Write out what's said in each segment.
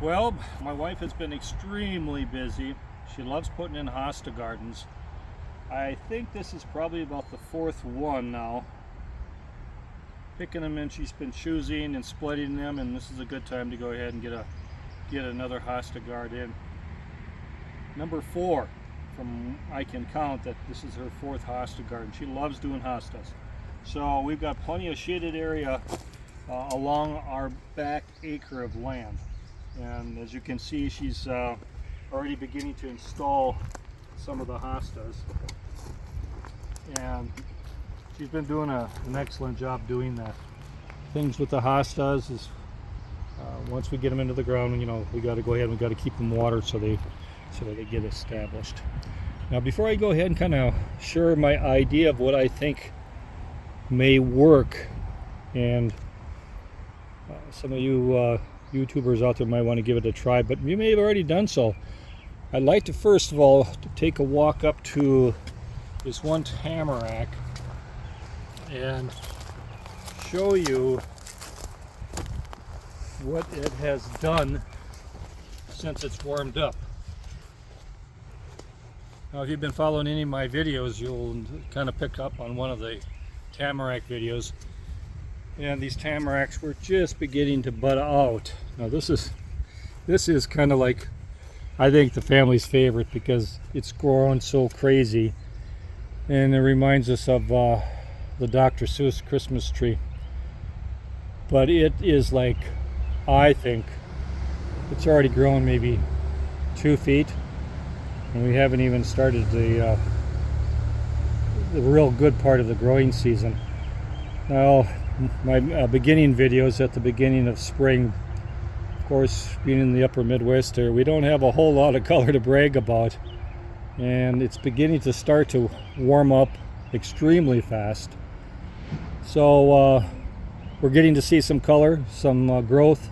Well, my wife has been extremely busy. She loves putting in hosta gardens. I think this is probably about the fourth one now. Picking them in, she's been choosing and splitting them, and this is a good time to go ahead and get another hosta guard in. Number 4, from I can count that this is her 4th hosta garden. She loves doing hostas. So we've got plenty of shaded area along our back acre of land. And as you can see, she's already beginning to install some of the hostas. And she's been doing an excellent job doing that. Things with the hostas is once we get them into the ground, we got to go ahead and we got to keep them watered so that they get established. Now, before I go ahead and kind of share my idea of what I think may work, and some of you YouTubers out there might want to give it a try, but you may have already done so. I'd like to first of all take a walk up to this one tamarack and show you what it has done since it's warmed up. Now, if you've been following any of my videos, you'll kind of pick up on one of the tamarack videos. And these tamaracks were just beginning to bud out. Now this is kind of like, I think, the family's favorite because it's growing so crazy, and it reminds us of the Dr. Seuss Christmas tree. But it is like, I think it's already grown maybe 2 feet, and we haven't even started the real good part of the growing season. Now, my beginning videos at the beginning of spring, of course, being in the upper Midwest here, we don't have a whole lot of color to brag about, and it's beginning to start to warm up extremely fast. So we're getting to see some color, some growth,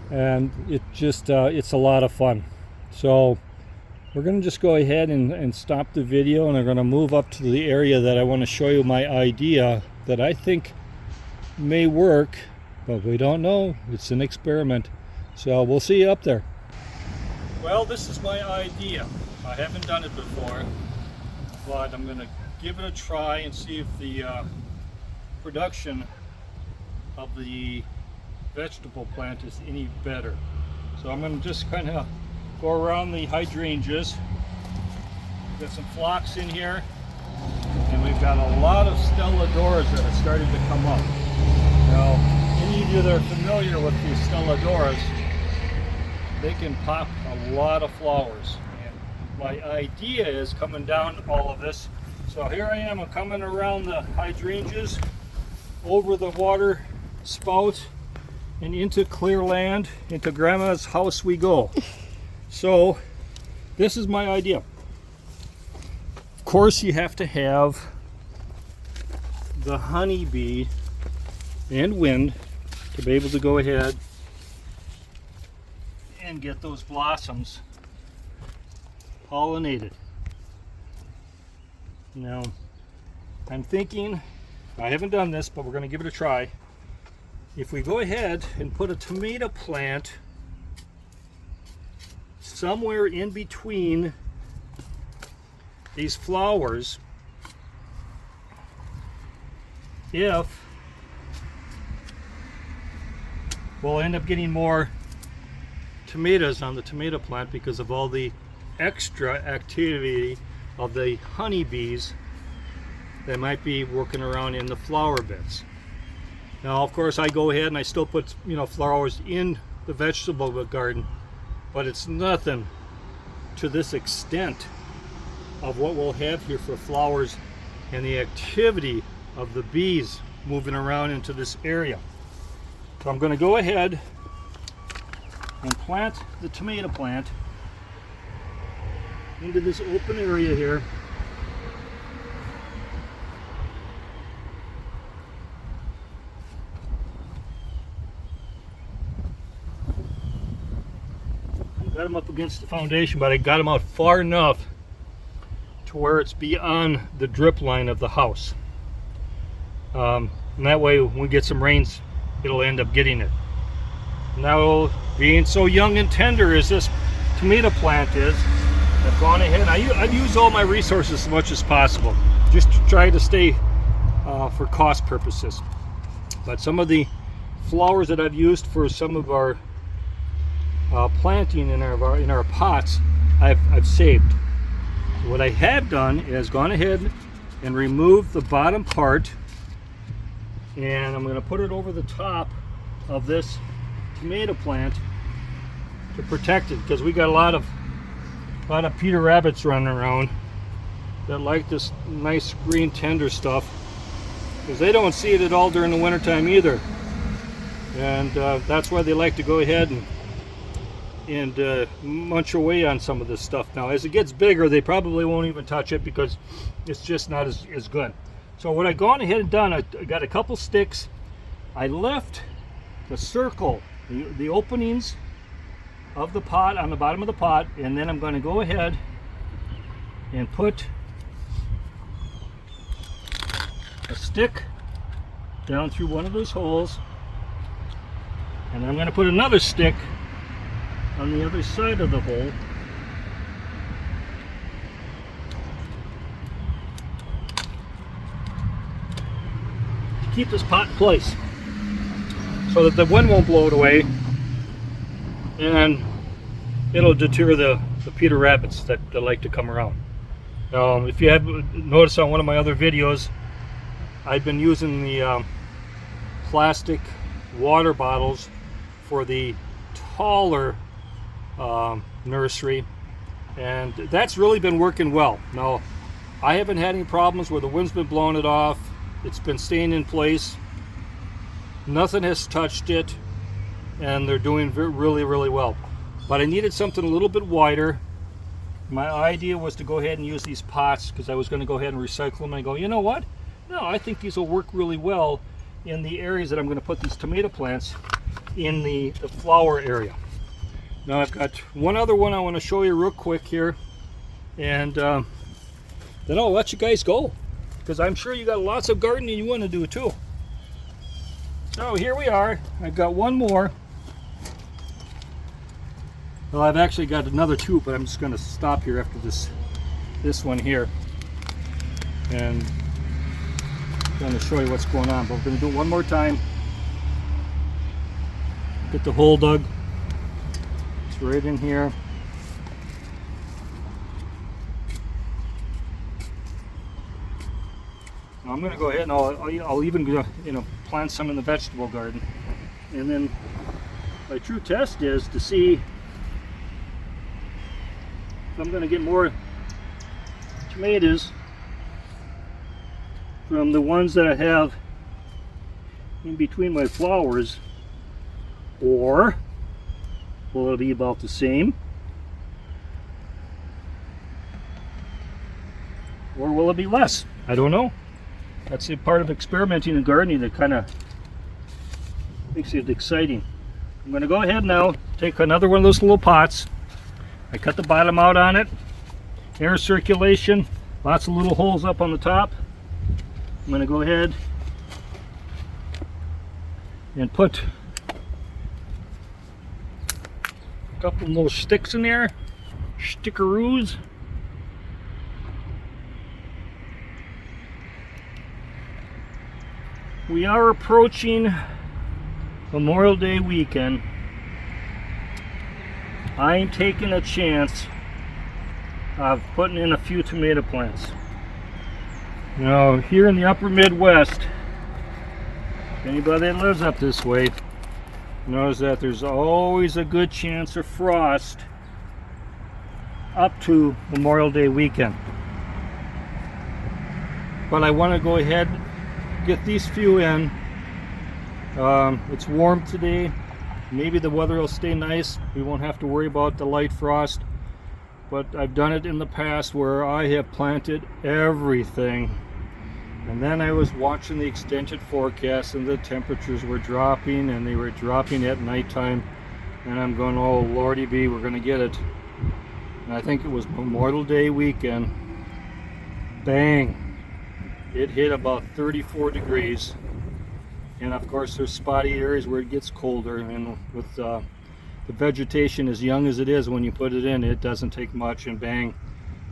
and it's a lot of fun. So we're going to just go ahead and stop the video, and I'm going to move up to the area that I want to show you my idea that I think may work, but we don't know. It's an experiment. So we'll see you up there. Well, this is my idea. I haven't done it before, but I'm going to give it a try and see if the production of the vegetable plant is any better. So I'm going to just kind of go around the hydrangeas. We've got some phlox in here, and we've got a lot of stelladoras that are starting to come up. Now, any of you that are familiar with these stelladoras, they can pop a lot of flowers. And my idea is coming down all of this. So here I am, I'm coming around the hydrangeas, over the water spout, and into clear land, into Grandma's house we go. So this is my idea. Of course, you have to have the honeybee and wind to be able to go ahead and get those blossoms pollinated. Now, I'm thinking, I haven't done this, but we're going to give it a try. If we go ahead and put a tomato plant somewhere in between these flowers, we'll end up getting more tomatoes on the tomato plant because of all the extra activity of the honeybees that might be working around in the flower beds. Now, of course, I go ahead and I still put flowers in the vegetable garden, but it's nothing to this extent of what we'll have here for flowers and the activity of the bees moving around into this area. So I'm going to go ahead and plant the tomato plant into this open area here. I got them up against the foundation, but I got them out far enough to where it's beyond the drip line of the house. And that way, when we get some rains, it'll end up getting it. Now being so young and tender as this tomato plant is, I've gone ahead, I've used all my resources as much as possible, just to try to stay for cost purposes. But some of the flowers that I've used for some of our planting in our pots, I've saved. So what I have done is gone ahead and removed the bottom part, and I'm going to put it over the top of this tomato plant to protect it, because we got a lot of Peter rabbits running around that like this nice green tender stuff, because they don't see it at all during the wintertime either, and that's why they like to go ahead and munch away on some of this stuff. Now as it gets bigger, they probably won't even touch it because it's just not as good. So what I've gone ahead and done, I got a couple sticks. I left the circle, the openings of the pot on the bottom of the pot, and then I'm going to go ahead and put a stick down through one of those holes, and I'm going to put another stick on the other side of the hole, to keep this pot in place so that the wind won't blow it away, and it'll deter the Peter rabbits that like to come around. If you have noticed on one of my other videos, I've been using the plastic water bottles for the taller nursery, and that's really been working well. Now I haven't had any problems where the wind's been blowing it off. It's been staying in place, nothing has touched it, and they're doing really well. But I needed something a little bit wider. My idea was to go ahead and use these pots, because I was going to go ahead and recycle them, and I go, you know what, no, I think these will work really well in the areas that I'm going to put these tomato plants in the flower area. Now I've got one other one I want to show you real quick here, and then I'll let you guys go, because I'm sure you got lots of gardening you want to do too. So here we are. I've got one more. Well, I've actually got another two, but I'm just going to stop here after this one here, and I'm going to show you what's going on. But we're going to do it one more time. Get the hole dug. It's right in here. Now I'm going to go ahead and I'll even plant some in the vegetable garden, and then my true test is to see if I'm going to get more tomatoes from the ones that I have in between my flowers, or will it be about the same, or will it be less? I don't know. That's a part of experimenting in gardening that kind of makes it exciting. I'm going to go ahead now, take another one of those little pots. I cut the bottom out on it, air circulation, lots of little holes up on the top. I'm going to go ahead and put a couple little sticks in there, stickaroos. We are approaching Memorial Day weekend. I'm taking a chance of putting in a few tomato plants. You know, here in the upper Midwest, anybody that lives up this way knows that there's always a good chance of frost up to Memorial Day weekend. But I want to go ahead, get these few in. It's warm today. Maybe the weather will stay nice. We won't have to worry about the light frost. But I've done it in the past where I have planted everything, and then I was watching the extended forecast and the temperatures were dropping, and they were dropping at nighttime, and I'm going, oh lordy be, we're gonna get it. And I think it was Memorial Day weekend. Bang! It hit about 34 degrees. And of course there's spotty areas where it gets colder, and with the vegetation, as young as it is, when you put it in, it doesn't take much, and bang,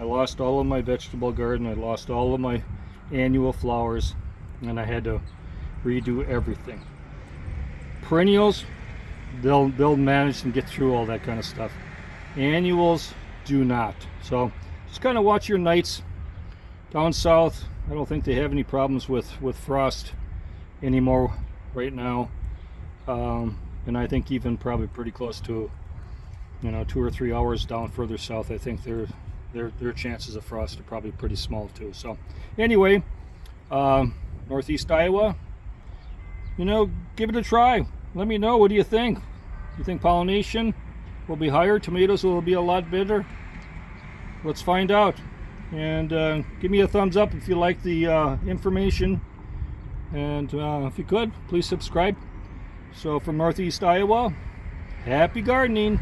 I lost all of my vegetable garden. I lost all of my annual flowers, and I had to redo everything. Perennials, they'll manage and get through all that kind of stuff. Annuals do not. So just kind of watch your nights. Down south, I don't think they have any problems with frost anymore right now, and I think even probably pretty close to, 2 or 3 hours down further south, I think their chances of frost are probably pretty small too. So anyway, Northeast Iowa, give it a try. Let me know, what do you think? You think pollination will be higher? Tomatoes will be a lot better? Let's find out. And give me a thumbs up if you like the information, and if you could, please subscribe. So from Northeast Iowa, happy gardening.